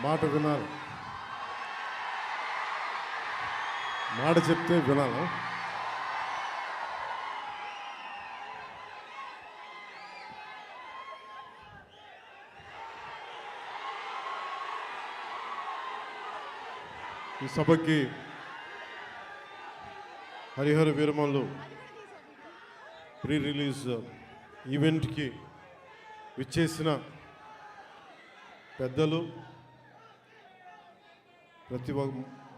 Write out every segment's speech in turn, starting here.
మాట వినాలి. మాట చెప్తే వినాలా? ఈ సభకి హరిహర వీరమల్లు ప్రీ రిలీజ్ ఈవెంట్కి విచ్చేసిన పెద్దలు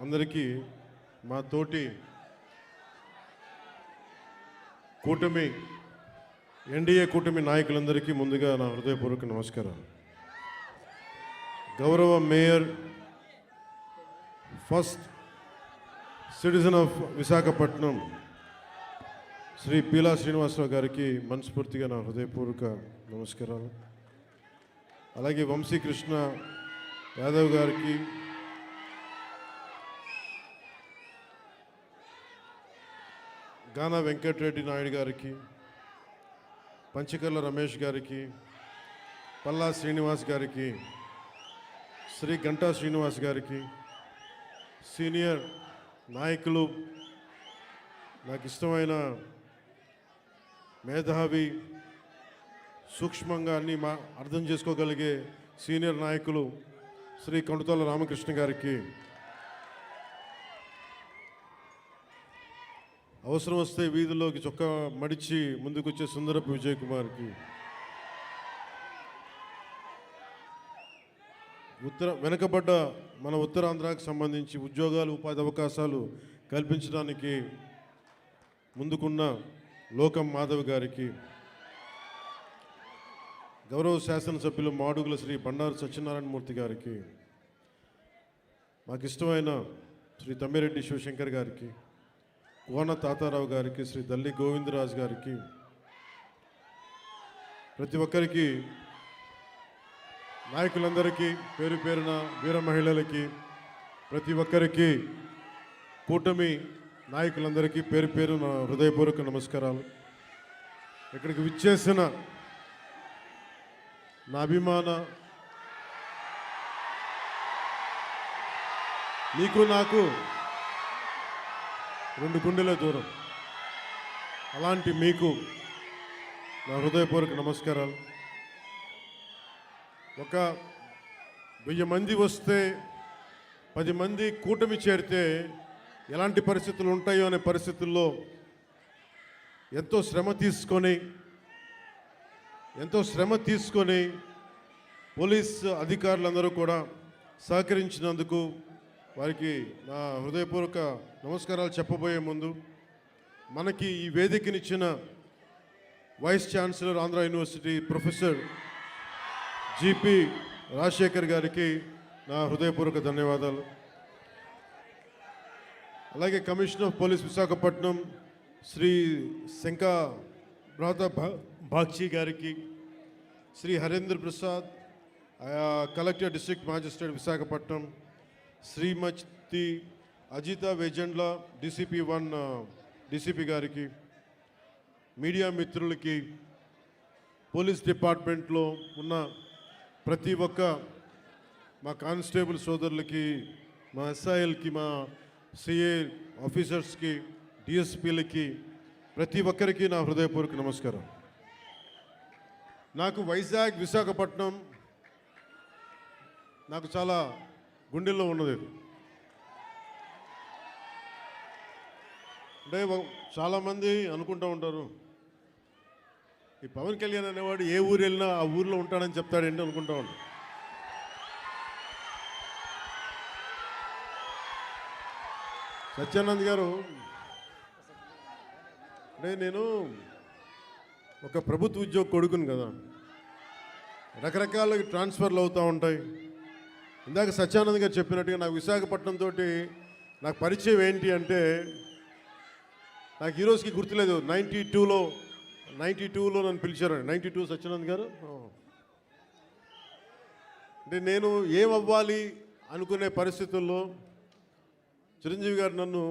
అందరికీ మా తోటి కూటమి ఎన్డీఏ కూటమి నాయకులందరికీ ముందుగా నా హృదయపూర్వక నమస్కారాలు. గౌరవ mayor, first citizen of Visakhapatnam Shri Peela Srinivasarao గారికి మనస్ఫూర్తిగా నా హృదయపూర్వక నమస్కారాలు. అలాగే వంశీకృష్ణ యాదవ్ గారికి, గానా వెంకటరెడ్డి నాయుడు గారికి, పంచకర్ల రమేష్ గారికి, పల్లా శ్రీనివాస్ గారికి, శ్రీ గంటా శ్రీనివాస్ గారికి, సీనియర్ నాయకులు, నాకు ఇష్టమైన మేధావి, సూక్ష్మంగా అన్ని అర్థం చేసుకోగలిగే సీనియర్ నాయకులు శ్రీ కొండతోల రామకృష్ణ గారికి, అవసరం వస్తే వీధుల్లోకి చొక్కా మడిచి ముందుకొచ్చే సుందరపు విజయ్ కుమార్కి, వెనుకబడ్డ మన ఉత్తరాంధ్రాకి సంబంధించి ఉద్యోగాలు, ఉపాధి అవకాశాలు కల్పించడానికి ముందుకున్న లోకం మాధవ్ గారికి, గౌరవ శాసనసభ్యులు మాడుగుల శ్రీ బండారు సత్యనారాయణమూర్తి గారికి, మాకు ఇష్టమైన శ్రీ తమ్మిరెడ్డి శివశంకర్ గారికి, కోన తాతారావు గారికి, శ్రీ దల్లి గోవిందరాజు గారికి, ప్రతి ఒక్కరికి, నాయకులందరికీ, పేరు పేరున వీర మహిళలకి, ప్రతి ఒక్కరికి, కూటమి నాయకులందరికీ పేరు పేరున హృదయపూర్వక నమస్కారాలు. ఇక్కడికి విచ్చేసిన నా అభిమాన, నీకు నాకు 2 గుండెల దూరం, అలాంటి మీకు నా హృదయపూర్వక నమస్కారాలు. ఒక 1000 మంది వస్తే 10 మంది కూటమి చేరితే ఎలాంటి పరిస్థితులు ఉంటాయో అనే పరిస్థితుల్లో ఎంతో శ్రమ తీసుకొని పోలీస్ అధికారులందరూ కూడా సహకరించినందుకు వారికి నా హృదయపూర్వక నమస్కారాలు చెప్పబోయే ముందు, మనకి ఈ వేదికనిచ్చిన vice chancellor Andhra university professor GP Rajasekhar గారికి నా హృదయపూర్వక ధన్యవాదాలు. అలాగే commissioner of police Visakhapatnam Shri Shankha Bratha Bakshi గారికి, Shri Harendra Prasad collector district magistrate Visakhapatnam, Shrimati Ajitha Vejandla DCP 1 DCP గారికి, మీడియా మిత్రులకి, పోలీస్ డిపార్ట్మెంట్లో ఉన్న ప్రతి ఒక్క మా కానిస్టేబుల్ సోదరులకి, మా SILకి, మా CA ఆఫీసర్స్కి, DSPలకి, ప్రతి ఒక్కరికి నా హృదయపూర్వక నమస్కారం. నాకు వైజాగ్, విశాఖపట్నం నాకు చాలా గుండెల్లో ఉన్నది. అంటే చాలామంది అనుకుంటూ ఉంటారు, ఈ పవన్ కళ్యాణ్ అనేవాడు ఏ ఊరు వెళ్ళినా ఆ ఊరిలో ఉంటాడని చెప్తాడేంటి అనుకుంటా ఉంటాడు. సత్యానంద్ గారు, అంటే నేను ఒక ప్రభుత్వ ఉద్యోగ కొడుకుని కదా, రకరకాల ట్రాన్స్ఫర్లు అవుతూ ఉంటాయి. ఇందాక సత్యానంద్ గారు చెప్పినట్టుగా నాకు విశాఖపట్నం తోటి నాకు పరిచయం ఏంటి అంటే, నాకు ఈరోజుకి గుర్తులేదు, 92లో నన్ను పిలిచారండి. 92 సత్యానంద్ గారు. అంటే నేను ఏమవ్వాలి అనుకునే పరిస్థితుల్లో చిరంజీవి గారు నన్ను,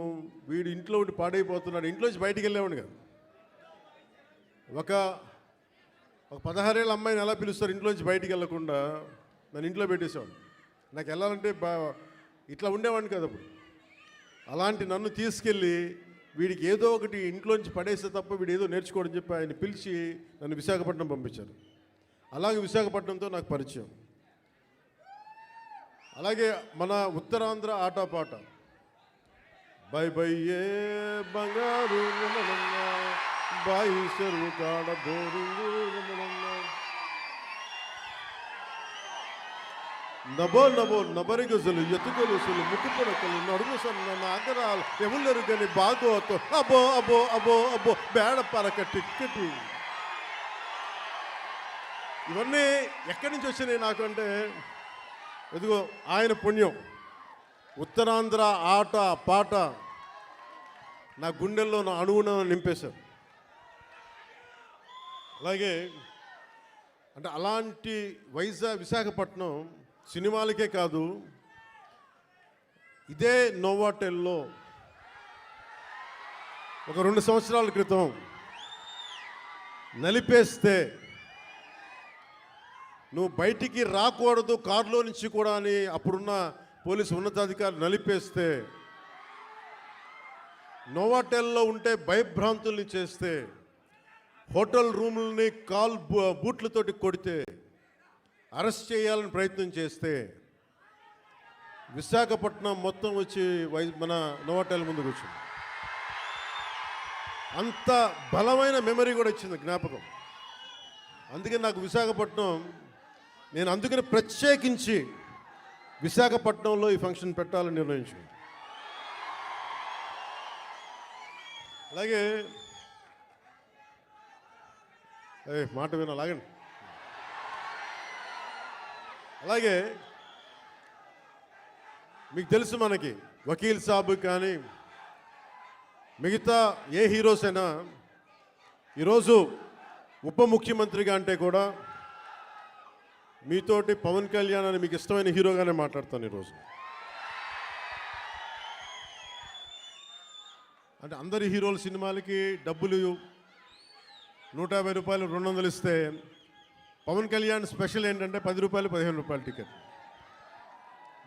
వీడు ఇంట్లో ఉండి పాడైపోతున్నాడు, ఇంట్లోంచి బయటికి వెళ్ళేవాడు కదా. ఒక 16 ఏళ్ళ అమ్మాయిని ఎలా పిలుస్తారు ఇంట్లోంచి బయటికి వెళ్ళకుండా, నన్ను ఇంట్లో పెట్టేసేవాడు. నాకు వెళ్ళాలంటే ఇట్లా ఉండేవాడిని కదా అప్పుడు. అలాంటి నన్ను తీసుకెళ్ళి వీడికి ఏదో ఒకటి ఇంట్లోంచి పడేస్తే తప్ప వీడు ఏదో నేర్చుకోవడం చెప్పి ఆయన పిలిచి నన్ను విశాఖపట్నం పంపించారు. అలాగే విశాఖపట్నంతో నాకు పరిచయం. అలాగే మన ఉత్తరాంధ్ర ఆటపాట బై బై ఏ బంగారు బాయి చెరువు కాడ బోరింగు నభో నభో నబరిగజలు ఎత్తుగొలుసులు ముక్కు పొడకలు నడుము సన్న నాగరాలు ఎములరు గని బాగోతో అబో అబో అబో అబో బేడ పరక టిక్కటి. ఇవన్నీ ఎక్కడి నుంచి వచ్చినాయి నాకు అంటే, ఎదుగో ఆయన పుణ్యం. ఉత్తరాంధ్ర ఆట పాట నా గుండెల్లో నా అణువున నింపేశారు. అలాగే అంటే అలాంటి విశాఖపట్నం సినిమాలకే కాదు, ఇదే నోవాటెల్లో ఒక 2 సంవత్సరాల క్రితం నలిపేస్తే నువ్వు బయటికి రాకూడదు కారులో నుంచి కూడా అని అప్పుడున్న పోలీసు ఉన్నతాధికారులు నలిపేస్తే, నోవాటెల్లో ఉంటే భయభ్రాంతుల్ని చేస్తే, హోటల్ రూముల్ని బూట్లతోటి కొడితే, అరెస్ట్ చేయాలని ప్రయత్నం చేస్తే, విశాఖపట్నం మొత్తం వచ్చి మన నోవాటెల్ ముందుకు వచ్చింది. అంత బలమైన మెమరీ కూడా వచ్చింది, జ్ఞాపకం. అందుకే నాకు విశాఖపట్నం, నేను అందుకని ప్రత్యేకించి విశాఖపట్నంలో ఈ ఫంక్షన్ పెట్టాలని నిర్ణయించాను. అలాగే మాట వినాలాగండి. అలాగే మీకు తెలుసు, మనకి వకీల్ సాబ్ కానీ మిగతా ఏ హీరోస్ అయినా ఈరోజు ఉప ముఖ్యమంత్రిగా అంటే కూడా మీతోటి పవన్ కళ్యాణ్ అని మీకు ఇష్టమైన హీరోగానే మాట్లాడతాను ఈరోజు. అంటే అందరి హీరోల సినిమాలకి డబ్బులు 150 రూపాయలు 200 ఇస్తే, పవన్ కళ్యాణ్ స్పెషల్ ఏంటంటే 10 రూపాయలు 15 రూపాయలు టికెట్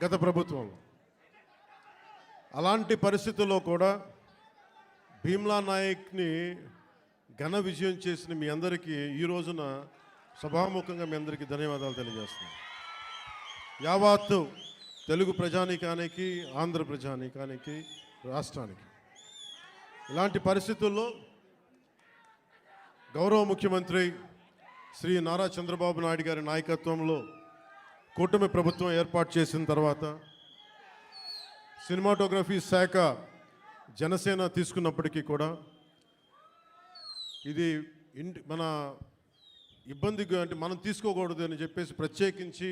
గత ప్రభుత్వంలో. అలాంటి పరిస్థితుల్లో కూడా భీమ్లా నాయక్ని ఘన విజయం చేసిన మీ అందరికీ ఈ రోజున సభాముఖంగా మీ అందరికీ ధన్యవాదాలు తెలియజేస్తున్నాను. యావత్తు తెలుగు ప్రజానీకానికి, ఆంధ్ర ప్రజానీకానికి, రాష్ట్రానికి. ఇలాంటి పరిస్థితుల్లో గౌరవ ముఖ్యమంత్రి శ్రీ నారా చంద్రబాబు నాయుడు గారి నాయకత్వంలో కూటమి ప్రభుత్వం ఏర్పాటు చేసిన తర్వాత సినిమాటోగ్రఫీ శాఖ జనసేన తీసుకున్నప్పటికీ కూడా ఇది మన ఇబ్బందిగా, అంటే మనం తీసుకోకూడదు అని చెప్పేసి ప్రత్యేకించి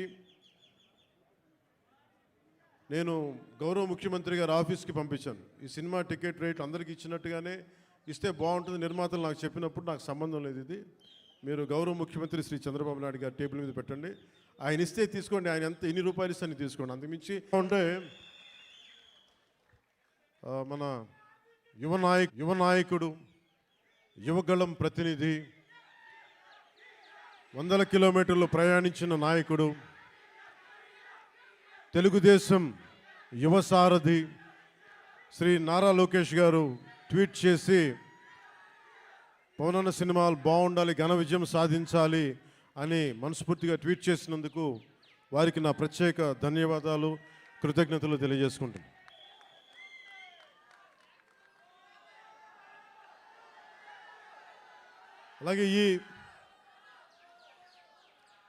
నేను గౌరవ ముఖ్యమంత్రి గారి ఆఫీస్కి పంపించాను. ఈ సినిమా టికెట్ రేట్లు అందరికీ ఇచ్చినట్టుగానే ఇస్తే బాగుంటుంది, నిర్మాతలు నాకు చెప్పినప్పుడు నాకు సంబంధం లేదు, ఇది మీరు గౌరవ ముఖ్యమంత్రి శ్రీ చంద్రబాబు నాయుడు గారి టేబుల్ మీద పెట్టండి, ఆయన ఇస్తే తీసుకోండి, ఆయన ఎన్ని రూపాయలు ఇస్తే అని తీసుకోండి. అంతకుమించి ఉంటే మన యువ నాయకుడు, యువగళం ప్రతినిధి, 100 కిలోమీటర్లు ప్రయాణించిన నాయకుడు, తెలుగుదేశం యువ సారథి శ్రీ నారా లోకేష్ గారు ట్వీట్ చేసి పవనన్న సినిమాలు బాగుండాలి, ఘన విజయం సాధించాలి అని మనస్ఫూర్తిగా ట్వీట్ చేసినందుకు వారికి నా ప్రత్యేక ధన్యవాదాలు, కృతజ్ఞతలు తెలియజేసుకుంటున్నాను. అలాగే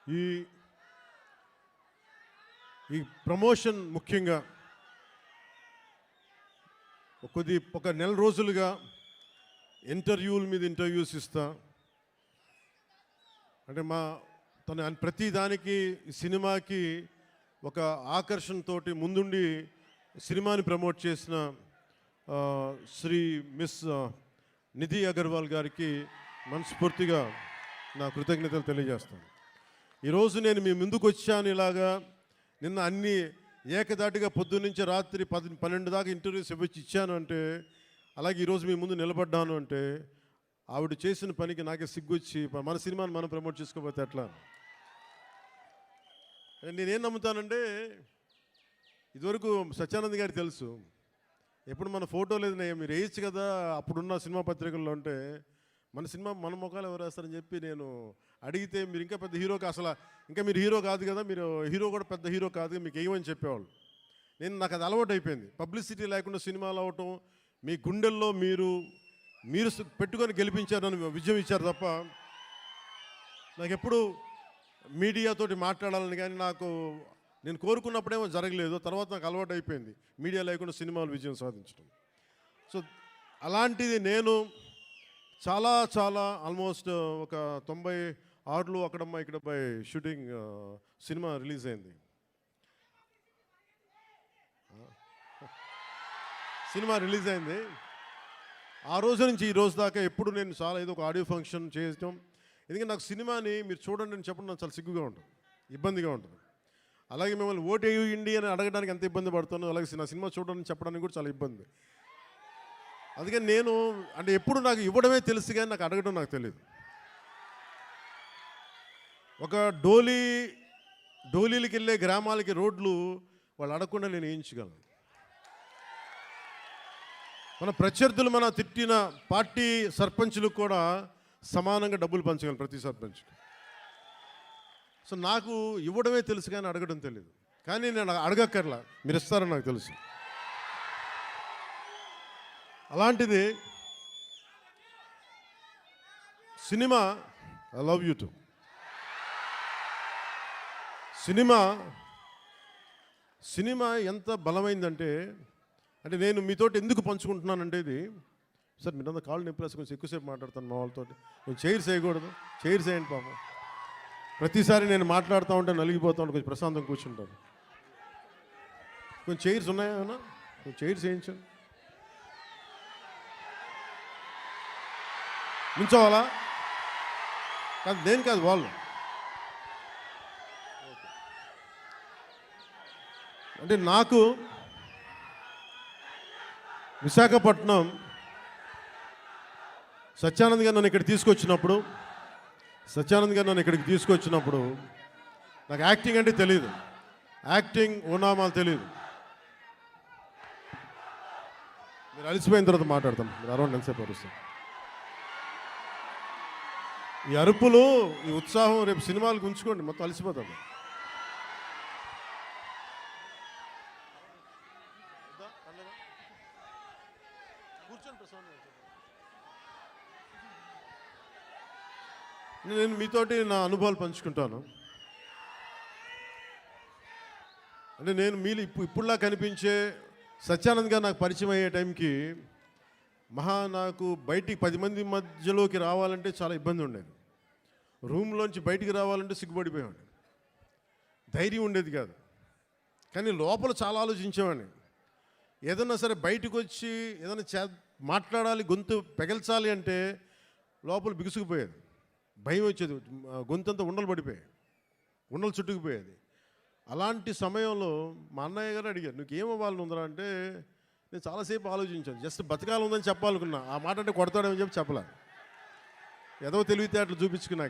ఈ ప్రమోషన్ ముఖ్యంగా ఒక నెల రోజులుగా ఇంటర్వ్యూల మీద ఇంటర్వ్యూస్ ఇస్తా. అంటే తను ప్రతి దానికి సినిమాకి ఒక ఆకర్షణతోటి ముందుండి సినిమాని ప్రమోట్ చేసిన శ్రీ మిస్ నిధి అగర్వాల్ గారికి మనస్ఫూర్తిగా నా కృతజ్ఞతలు తెలియజేస్తాను. ఈరోజు నేను మీ ముందుకు వచ్చాను ఇలాగా, నిన్న అన్ని ఏకదాటిగా పొద్దున్నుంచి రాత్రి 12 దాకా ఇంటర్వ్యూస్ ఇచ్చాను అంటే, అలాగే ఈరోజు మీ ముందు నిలబడ్డాను అంటే ఆవిడ చేసిన పనికి నాకే సిగ్గొచ్చి మన సినిమాని మనం ప్రమోట్ చేసుకోకపోతే ఎట్లా. నేనేం నమ్ముతానంటే, ఇదివరకు సత్యానంద్ గారికి తెలుసు, ఎప్పుడు మన ఫోటో లేదు మీరు వేయచ్చు కదా అప్పుడున్న సినిమా పత్రికల్లో అంటే, మన సినిమా మన ముఖాలు ఎవరు వేస్తారని చెప్పి నేను అడిగితే, మీరు ఇంకా పెద్ద హీరోకి అసలు ఇంకా మీరు హీరో కాదు కదా, మీరు హీరో కూడా పెద్ద హీరో కాదు మీకు ఏమని చెప్పేవాళ్ళు. నాకు అది అలవాటు అయిపోయింది. పబ్లిసిటీ లేకుండా సినిమాలు అవటం, మీ గుండెల్లో మీరు పెట్టుకొని గెలిపించారని విజయం ఇచ్చారు తప్ప, నాకు ఎప్పుడు మీడియాతోటి మాట్లాడాలని కానీ నేను కోరుకున్నప్పుడేమో జరగలేదు. తర్వాత నాకు అలవాటు అయిపోయింది మీడియా లేకుండా సినిమాలు విజయం సాధించడం. సో అలాంటిది నేను చాలా చాలా ఆల్మోస్ట్ ఒక 96లో అక్కడమ్మ ఇక్కడ బై షూటింగ్ సినిమా రిలీజ్ అయింది. సినిమా రిలీజ్ అయింది. ఆ రోజు నుంచి ఈ రోజు దాకా ఎప్పుడు నేను చాలా ఏదో ఒక ఆడియో ఫంక్షన్ చేయడం. ఎందుకంటే నాకు సినిమాని మీరు చూడండి అని చెప్పడం నాకు చాలా సిగ్గుగా ఉంటుంది, ఇబ్బందిగా ఉంటుంది. అలాగే మిమ్మల్ని ఓటు వేయండి అని అడగడానికి ఎంత ఇబ్బంది పడుతానో, అలాగే నా సినిమా చూడడానికి చెప్పడానికి కూడా చాలా ఇబ్బంది. అందుకని నేను అంటే ఎప్పుడు నాకు ఇవ్వడమే తెలుసు కానీ నాకు అడగడం నాకు తెలియదు. ఒక డోలీలకి వెళ్ళే గ్రామాలకి రోడ్లు వాళ్ళు అడగకుండా నేను వేయించగలను. మన ప్రత్యర్థులు మన తిట్టిన పార్టీ సర్పంచులకు కూడా సమానంగా డబ్బులు పంచగలను ప్రతి సర్పంచ్కి. సో నాకు ఇవ్వడమే తెలుసు కానీ అడగడం తెలియదు. కానీ నేను అడగక్కర్లా, మీరు ఇస్తారని నాకు తెలుసు. అలాంటిది cinema I love you to cinema ఎంత బలమైందంటే, అంటే నేను మీతోటి ఎందుకు పంచుకుంటున్నానంటే, ఇది సార్ మీరంతా కాళ్ళు నింపేసి కొంచెం ఎక్కువసేపు మాట్లాడతాను మా వాళ్ళతో. కొంచెం చైర్స్ వేయకూడదు, చైర్స్ వేయండి పాపం. ప్రతిసారి నేను మాట్లాడుతూ ఉంటే నలిగిపోతూ ఉంటే కొంచెం ప్రశాంతం కూర్చుంటాను. కొంచెం చైర్స్ ఉన్నాయా? కొంచెం చైర్స్ వేయించండి. నుంచోవాలా? కాదు, నేను కాదు, వాళ్ళు. అంటే నాకు విశాఖపట్నం సత్యానంద్ గారు నన్ను ఇక్కడికి తీసుకొచ్చినప్పుడు నాకు యాక్టింగ్ అంటే తెలియదు, యాక్టింగ్ ఓనామాలు తెలియదు. మీరు అలసిపోయిన తర్వాత మాట్లాడతాం, మీరు అరౌండ్ ఎంతసేపు అరుస్తాం. ఈ అరుపులు, ఈ ఉత్సాహం రేపు సినిమాలకు ఉంచుకోండి, మొత్తం అలసిపోతాం. నేను మీతోటి నా అనుభవాలు పంచుకుంటాను. అంటే నేను మీరు ఇప్పుడులా కనిపించే సత్యానంద్ గారు నాకు పరిచయం అయ్యే టైంకి నాకు బయటికి 10 మంది మధ్యలోకి రావాలంటే చాలా ఇబ్బంది ఉండేది. రూమ్లోంచి బయటికి రావాలంటే సిగ్గుపడిపోయాడు, ధైర్యం ఉండేది కాదు. కానీ లోపల చాలా ఆలోచించేవాడిని. ఏదన్నా సరే బయటకు వచ్చి ఏదైనా మాట్లాడాలి, గొంతు పెగల్చాలి అంటే లోపల బిగుసుకుపోయేది, భయం వచ్చేది, గొంతంతా ఉండలు చుట్టుకుపోయేది. అలాంటి సమయంలో మా అన్నయ్య గారు అడిగారు, నువ్వు ఏమవ్వాలని ఉందరా అంటే, నేను చాలాసేపు ఆలోచించాను. జస్ట్ బతకాలి ఉందని చెప్పాలనుకున్నా. ఆ మాట అంటే కొడతాడని చెప్పి చెప్పలే, ఏదో తెలివితేటలు చూపించుకున్నా.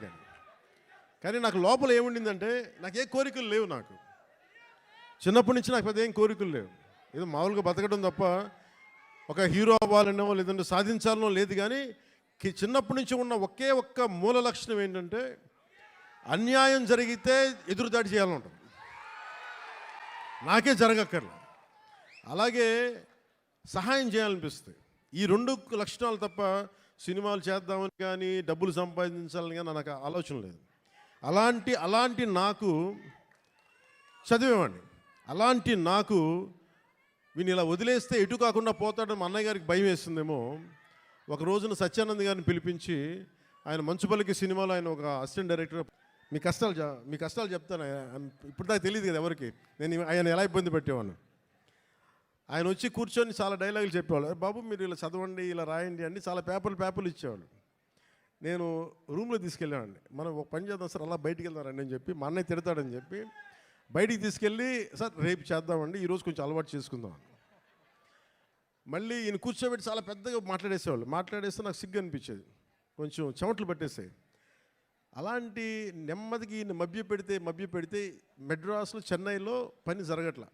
కానీ నాకు లోపల ఏముండిందంటే, నాకు ఏ కోరికలు లేవు. నాకు చిన్నప్పటి నుంచి నాకు పెద్ద ఏం కోరికలు లేవు. ఏదో మామూలుగా బతకడం తప్ప ఒక హీరో అవ్వాలనో లేదంటే సాధించాలనో లేదు. కానీ చిన్నప్పటి నుంచి ఉన్న ఒక్క మూల లక్షణం ఏంటంటే, అన్యాయం జరిగితే ఎదురుదాడి చేయాలని ఉంటుంది. నాకే జరగక్కర్లే, అలాగే సహాయం చేయాలనిపిస్తుంది. ఈ 2 లక్షణాలు తప్ప సినిమాలు చేద్దామని కానీ డబ్బులు సంపాదించాలని కానీ నాకు ఆలోచన లేదు. అలాంటి నాకు చదివేవాడిని. అలాంటి నాకు వీని ఇలా వదిలేస్తే ఎటు కాకుండా పోతాడని మా అన్నయ్య గారికి భయం వేస్తుందేమో. ఒక రోజున సత్యానంద్ గారిని పిలిపించి, ఆయన మంచుపల్లికి సినిమాలో ఆయన ఒక అసిస్టెంట్ డైరెక్టర్, మీ కష్టాలు చెప్తాను. ఇప్పుడు దాకా తెలియదు కదా ఎవరికి, నేను ఆయన ఎలా ఇబ్బంది పెట్టేవాడిని. ఆయన వచ్చి కూర్చొని చాలా డైలాగులు చెప్పేవాళ్ళు. బాబు మీరు ఇలా చదవండి, ఇలా రాయండి అని చాలా పేపర్లు ఇచ్చేవాళ్ళు. నేను రూమ్లో తీసుకెళ్ళామండి. మనం ఒక పని చేద్దాం సార్, అలా బయటికి వెళ్దారండి అని చెప్పి, మా అన్నయ్య తిడతాడని చెప్పి బయటికి తీసుకెళ్ళి, సార్ రేపు చేద్దామండి, ఈరోజు కొంచెం అలవాటు చేసుకుందాం. మళ్ళీ ఈయన కూర్చోబెట్టి చాలా పెద్దగా మాట్లాడేస్తే నాకు సిగ్గు అనిపించేది, కొంచెం చెమటలు పట్టేసాయి. అలాంటి నెమ్మదికి ఈయన మభ్య పెడితే మెడ్రాస్లో, చెన్నైలో పని జరగట్లా.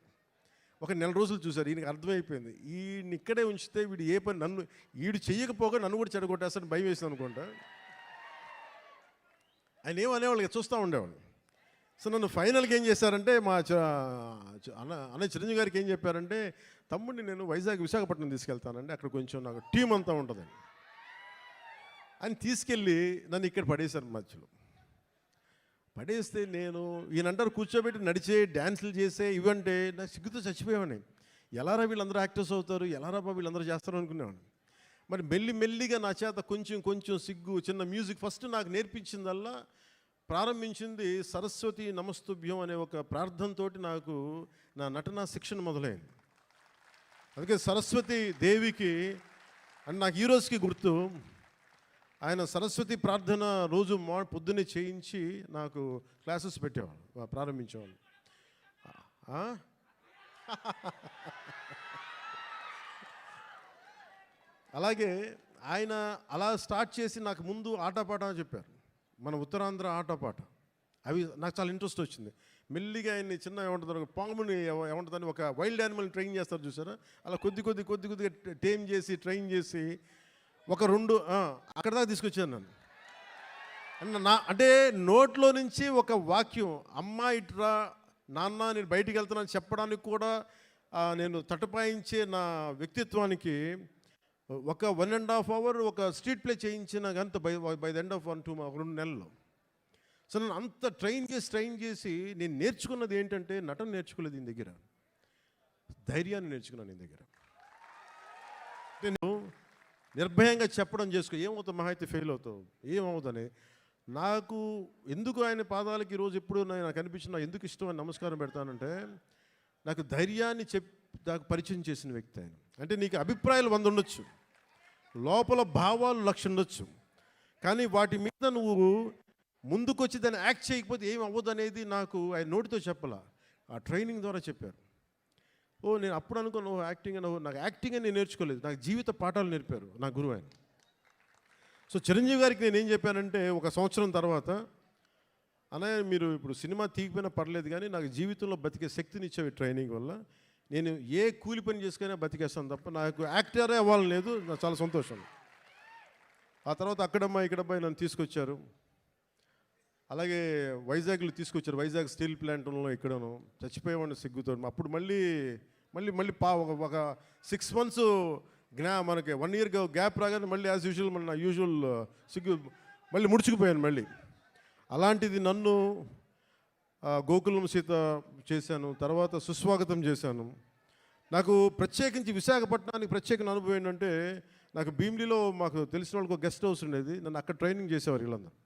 ఒక నెల రోజులు చూశారు. ఈయనకి అర్థమైపోయింది, ఈయన ఇక్కడే ఉంచితే వీడు ఏ పని నన్ను వీడు చెయ్యకపోగా నన్ను కూడా చెడగొట్టేస్తాను భయం వేసింది అనుకుంటా. ఆయన ఏమనేవాళ్ళు చూస్తూ ఉండేవాళ్ళు. సో నన్ను ఫైనల్గా ఏం చేశారంటే మా అన్నయ్య చిరంజీవి గారికి ఏం చెప్పారంటే, తమ్ముడిని నేను విశాఖపట్నం తీసుకెళ్తానండి, అక్కడ కొంచెం నాకు టీం అంతా ఉంటుందని. అని తీసుకెళ్ళి నన్ను ఇక్కడ పడేశారు. మధ్యలో పడేస్తే నేను ఈయనంటారు కూర్చోబెట్టి నడిచే డ్యాన్సులు చేసే ఇవంటే నాకు సిగ్గుతో చచ్చిపోయేవాడిని. ఎలారా వీళ్ళందరూ యాక్టర్స్ అవుతారు, ఎలారా వీళ్ళందరూ చేస్తారు అనుకునేవాడిని. మరి మెల్లిగా నా చేత కొంచెం సిగ్గు, చిన్న మ్యూజిక్ ఫస్ట్ నాకు నేర్పించిందల్లా ప్రారంభించింది సరస్వతి నమస్తుభ్యం అనే ఒక ప్రార్థనతోటి నాకు నా నటన శిక్షణ మొదలైంది. అందుకే సరస్వతి దేవికి అని నాకు ఈ రోజుకి గుర్తు. ఆయన సరస్వతి ప్రార్థన రోజు పొద్దున్నే చేయించి నాకు క్లాసెస్ పెట్టేవాళ్ళు, ప్రారంభించేవాళ్ళు. అలాగే ఆయన అలా స్టార్ట్ చేసి నాకు ముందు ఆటపాట చెప్పారు, మన ఉత్తరాంధ్ర ఆటపాట. అవి నాకు చాలా ఇంట్రెస్ట్ వచ్చింది. మెల్లిగా ఆయన్ని చిన్న ఏమంటుంది పాముని ఏమంటుందని ఒక వైల్డ్ యానిమల్ని ట్రైన్ చేస్తారు చూసారా, అలా కొద్దిగా టేమ్ చేసి ట్రైన్ చేసి ఒక 2 అక్కడ దాకా తీసుకొచ్చాను నన్ను. అంటే నోట్లో నుంచి ఒక వాక్యం, అమ్మ ఇట్రా నాన్న నేను బయటికి వెళ్తున్నాను చెప్పడానికి కూడా నేను తటపాయించే నా వ్యక్తిత్వానికి ఒక 1.5 hour ఒక స్ట్రీట్ ప్లే చేయించిన అంత బై ద ఎండ్ ఆఫ్ 2 నెలల్లో. సో నన్ను అంత ట్రైన్ చేసి నేను నేర్చుకున్నది ఏంటంటే, నటన నేర్చుకోలేదు ఈయన దగ్గర, ధైర్యాన్ని నేర్చుకున్నాను ఈయన దగ్గర. నేను నిర్భయంగా చెప్పడం ఏమవుతావు, మహా అయితే ఫెయిల్ అవుతావు, ఏమవుతుందని. నాకు ఎందుకు ఆయన పాదాలకి ఈరోజు ఎప్పుడు నాకు అనిపించిన ఎందుకు ఇష్టం అని నమస్కారం పెడతానంటే, నాకు ధైర్యాన్ని నాకు పరిచయం చేసిన వ్యక్తి ఆయన. అంటే నీకు అభిప్రాయాలు 100 ఉండొచ్చు, లోపల భావాలు 1,00,000 ఉండొచ్చు, కానీ వాటి మీద నువ్వు ముందుకొచ్చి దాన్ని యాక్ట్ చేయకపోతే ఏం అవ్వదు అనేది నాకు ఆయన నోటితో చెప్పాల, ఆ ట్రైనింగ్ ద్వారా చెప్పారు. నేను అప్పుడు అనుకున్నాను యాక్టింగ్ అని. నాకు యాక్టింగ్ అని నేను నేర్చుకోలేదు, నాకు జీవిత పాఠాలు నేర్పారు నా గురువు ఆయన. సో చిరంజీవి గారికి నేను ఏం చెప్పానంటే, 1 సంవత్సరం తర్వాత, అన్నయ్య మీరు ఇప్పుడు సినిమా తీయకపోయినా పర్లేదు కానీ నాకు జీవితంలో బతికే శక్తిని ఇచ్చేవి ట్రైనింగ్ వల్ల. నేను ఏ కూలి పని చేసుకునే బతికేస్తాను తప్ప నాకు యాక్టరే అవ్వాలని లేదు, నాకు చాలా సంతోషం. ఆ తర్వాత ఇక్కడమ్మాయి నన్ను తీసుకొచ్చారు. అలాగే వైజాగ్లో తీసుకొచ్చారు, వైజాగ్ స్టీల్ ప్లాంట్లో ఇక్కడను చచ్చిపోయేవాడిని సిగ్గుతో. అప్పుడు మళ్ళీ ఒక 6 months మనకి 1 year గ్యాప్ రాగానే మళ్ళీ యాజ్ యూజువల్ మన యూజువల్ సిగ్గు మళ్ళీ ముడుచుకుపోయాను మళ్ళీ. అలాంటిది నన్ను గోకులం సీత చేశాను, తర్వాత సుస్వాగతం చేశాను. నాకు ప్రత్యేకించి విశాఖపట్నానికి ప్రత్యేక అనుభవం ఏంటంటే, నాకు భీమిలీలో మాకు తెలిసిన వాళ్ళకి ఒక గెస్ట్ హౌస్ ఉండేది, నన్ను అక్కడ ట్రైనింగ్ చేసేవారు వీళ్ళందరూ.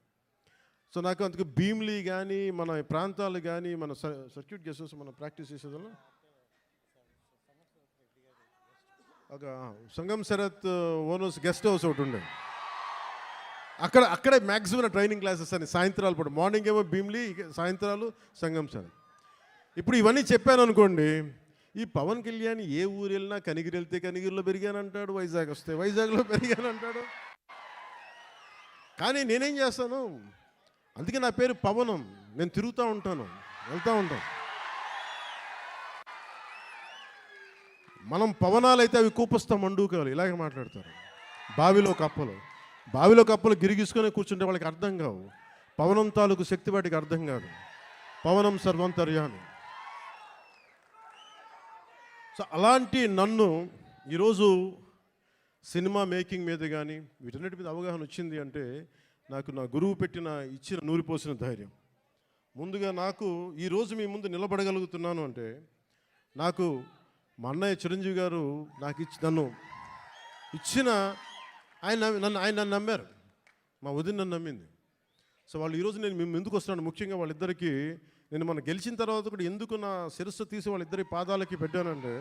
సో నాకు అందుకు భీమిలీ కానీ మన ప్రాంతాలు కానీ మన సర్క్యూట్ గెస్ట్ హౌస్ మనం ప్రాక్టీస్ చేసేదాన్ని ఒక సంగం శరత్ ఓనర్స్ గెస్ట్ హౌస్ ఒకటి ఉండేది. అక్కడే మ్యాక్సిమం ట్రైనింగ్ క్లాసెస్ అని సాయంత్రాలు పూట, మార్నింగ్ ఏమో భీమిలీ, సాయంత్రాలు సంగం శరత్. ఇప్పుడు ఇవన్నీ చెప్పాను అనుకోండి, ఈ పవన్ కళ్యాణ్ ఏ ఊరు వెళ్ళినా కనిగిరి వెళ్తే కనిగిరిలో పెరిగానంటాడు, వైజాగ్ వస్తే వైజాగ్లో పెరిగానంటాడు. కానీ నేనేం చేస్తాను, అందుకే నా పేరు పవనం, నేను తిరుగుతూ ఉంటాను, వెళ్తూ ఉంటాను. మనం పవనాలు అయితే అవి కూపస్తా మండూకాలు ఇలాగే మాట్లాడతారు. బావిలో కప్పలు గిరిగిసుకొని కూర్చుంటే వాళ్ళకి అర్థం కావు, పవనం తాలూకు శక్తి వాటికి అర్థం కాదు. పవనం సర్వంతర్యామి. సో అలాంటి నన్ను ఈరోజు సినిమా మేకింగ్ మీద కానీ వీటన్నిటి మీద అవగాహన వచ్చింది అంటే, నాకు నా గురువు ఇచ్చిన నూరిపోసిన ధైర్యం. ముందుగా నాకు ఈరోజు మీ ముందు నిలబడగలుగుతున్నాను అంటే, నాకు మా అన్నయ్య చిరంజీవి గారు నన్ను ఇచ్చిన ఆయన నన్ను నమ్మారు, మా వదిన నన్ను నమ్మింది. సో వాళ్ళు ఈరోజు నేను మేము ఎందుకు వస్తున్నాను, ముఖ్యంగా వాళ్ళిద్దరికీ నేను మనం గెలిచిన తర్వాత కూడా ఎందుకు నా శిరస్సు తీసి వాళ్ళిద్దరి పాదాలకి పెట్టానంటే,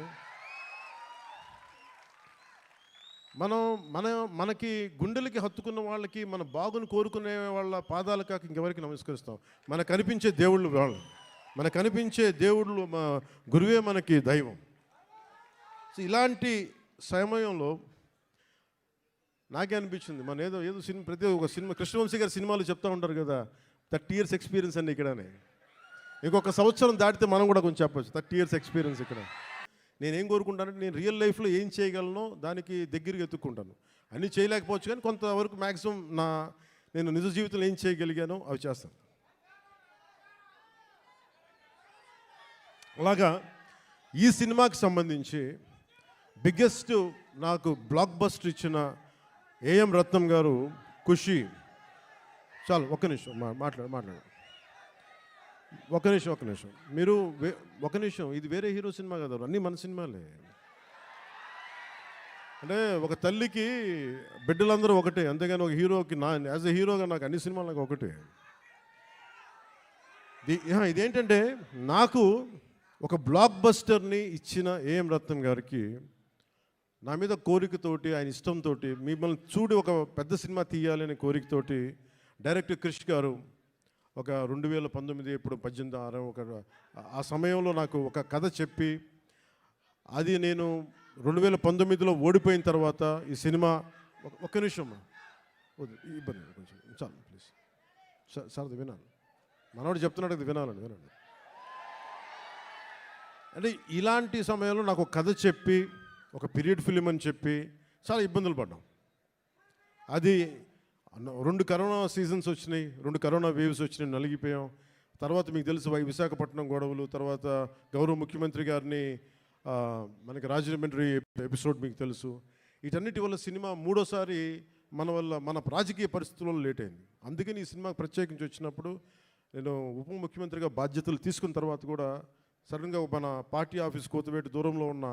మనకి గుండెలకి హత్తుకున్న వాళ్ళకి, మన బాగుని కోరుకునే వాళ్ళ పాదాలు కాక ఇంకెవరికి నమస్కరిస్తాం. మనకు కనిపించే దేవుళ్ళు వాళ్ళు, మనకు కనిపించే దేవుళ్ళు మా గురువే మనకి దైవం. సో ఇలాంటి సమయంలో నాకే అనిపించింది, మన ఏదో సినిమా, ప్రతి ఒక్క సినిమా కృష్ణవంశీ గారి సినిమాలు చెప్తూ ఉంటారు కదా, 30 years ఎక్స్పీరియన్స్ అండి ఇక్కడనే. ఇంకొక సంవత్సరం దాటితే మనం కూడా కొంచెం చెప్పచ్చు 30 years ఎక్స్పీరియన్స్ ఇక్కడ. నేనేం కోరుకుంటానంటే నేను రియల్ లైఫ్లో ఏం చేయగలనో దానికి దగ్గరికి ఎత్తుక్కుంటాను. అన్నీ చేయలేకపోవచ్చు కానీ కొంతవరకు మ్యాక్సిమం నేను నిజ జీవితంలో ఏం చేయగలిగానో అవి చేస్తాను. అలాగా ఈ సినిమాకి సంబంధించి బిగ్గెస్ట్ నాకు బ్లాక్ బస్టర్ ఇచ్చిన ఏఎం రత్నం గారు ఖుషి. చాలు ఒక్క నిమిషం మాట్లాడు ఒక్క నిమిషం మీరు ఒక నిమిషం. ఇది వేరే హీరో సినిమా కదా, అన్నీ మన సినిమాలే. అంటే ఒక తల్లికి బిడ్డలందరూ ఒకటే, అంతేగాని ఒక హీరోకి యాజ్ ఎ హీరోగా నాకు అన్ని సినిమాలు నాకు ఒకటే. ఇదేంటంటే నాకు ఒక బ్లాక్ బస్టర్ని ఇచ్చిన ఏఎం రత్నం గారికి నా మీద కోరికతోటి, ఆయన ఇష్టంతో, మిమ్మల్ని చూడి ఒక పెద్ద సినిమా తీయాలనే కోరికతోటి డైరెక్టర్ క్రిష్ గారు ఒక 2019 ఇప్పుడు 18 ఆ సమయంలో నాకు ఒక కథ చెప్పి, అది నేను 2019లో ఓడిపోయిన తర్వాత ఈ సినిమా ఒక్క నిమిషం ఇబ్బంది కొంచెం చాలు ప్లీజ్ సార్ అది వినాలి, మనవాడు చెప్తున్నాడు అది వినాలండి. అంటే ఇలాంటి సమయంలో నాకు ఒక కథ చెప్పి ఒక పీరియడ్ ఫిలిం అని చెప్పి చాలా ఇబ్బందులు పడ్డాం. అది 2 కరోనా సీజన్స్ వచ్చినాయి, 2 కరోనా వేవ్స్ వచ్చినాయి, నలిగిపోయాం. తర్వాత మీకు తెలుసు విశాఖపట్నం గొడవలు, తర్వాత గౌరవ ముఖ్యమంత్రి గారిని మనకి రాజమండ్రి ఎపిసోడ్ మీకు తెలుసు. వీటన్నిటి వల్ల సినిమా మూడోసారి మన రాజకీయ పరిస్థితుల్లో లేట్ అయింది. అందుకని ఈ సినిమాకి ప్రత్యేకించి వచ్చినప్పుడు నేను ఉప ముఖ్యమంత్రిగా బాధ్యతలు తీసుకున్న తర్వాత కూడా సడన్గా మన పార్టీ ఆఫీస్ కోతవేటు దూరంలో ఉన్న